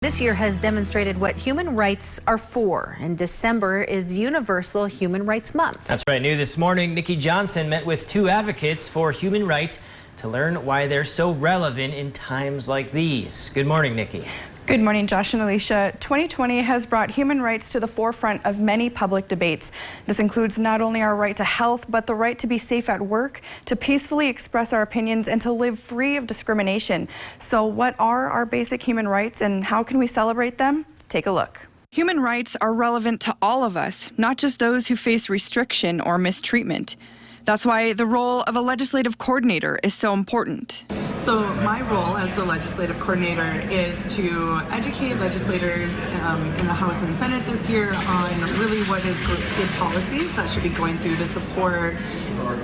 This year has demonstrated what human rights are for, and December is Universal Human Rights Month. That's right. New this morning, Nikki Johnson met with two advocates for human rights to learn why they're so relevant in times like these. Good morning, Nikki. Good morning, Josh and Alicia. 2020 has brought human rights to the forefront of many public debates. This includes not only our right to health, but the right to be safe at work, to peacefully express our opinions, and to live free of discrimination. So what are our basic human rights and how can we celebrate them? Take a look. Human rights are relevant to all of us, not just those who face restriction or mistreatment. That's why the role of a legislative coordinator is so important. So my role as the legislative coordinator is to educate legislators in the House and Senate this year on really what is good policies that should be going through to support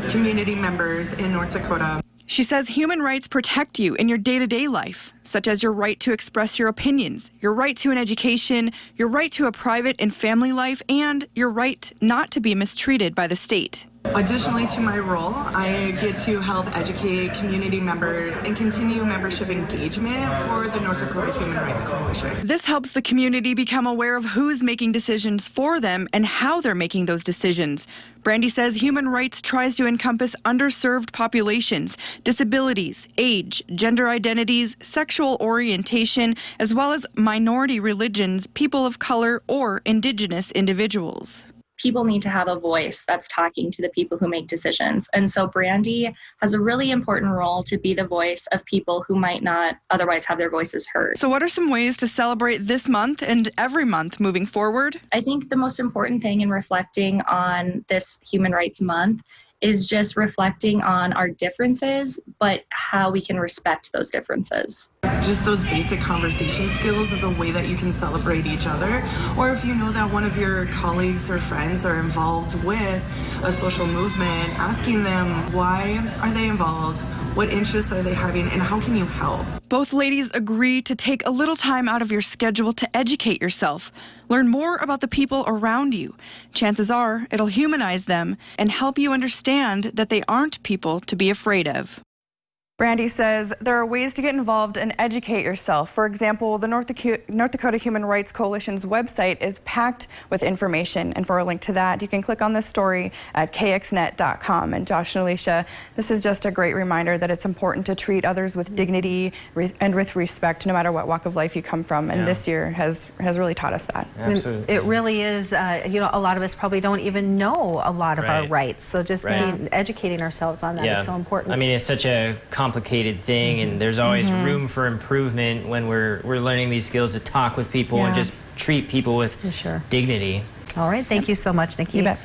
community members in North Dakota. She says human rights protect you in your day-to-day life, such as your right to express your opinions, your right to an education, your right to a private and family life, and your right not to be mistreated by the state. Additionally to my role, I get to help educate community members and continue membership engagement for the North Dakota Human Rights Coalition. This helps the community become aware of who's making decisions for them and how they're making those decisions. Brandy says human rights tries to encompass underserved populations, disabilities, age, gender identities, sexual orientation, as well as minority religions, people of color, or indigenous individuals. People need to have a voice that's talking to the people who make decisions. And so Brandy has a really important role to be the voice of people who might not otherwise have their voices heard. So what are some ways to celebrate this month and every month moving forward? I think the most important thing in reflecting on this Human Rights Month is just reflecting on our differences, but how we can respect those differences. Just those basic conversation skills is a way that you can celebrate each other. Or if you know that one of your colleagues or friends are involved with a social movement, asking them why are they involved, what interests are they having, and how can you help? Both ladies agree to take a little time out of your schedule to educate yourself. Learn more about the people around you. Chances are it'll humanize them and help you understand that they aren't people to be afraid of. Brandy says there are ways to get involved and educate yourself. For example, the North Dakota Human Rights Coalition's website is packed with information. And for a link to that, you can click on this story at kxnet.com. And Josh and Alicia, this is just a great reminder that it's important to treat others with dignity and with respect, no matter what walk of life you come from. And this year has really taught us that. Absolutely. It really is, a lot of us probably don't even know a lot of our rights. So just educating ourselves on that is so important. I mean, it's such a complicated thing, and there's always room for improvement when we're learning these skills to talk with people and just treat people with dignity. All right, thank you so much, Nikki. You bet.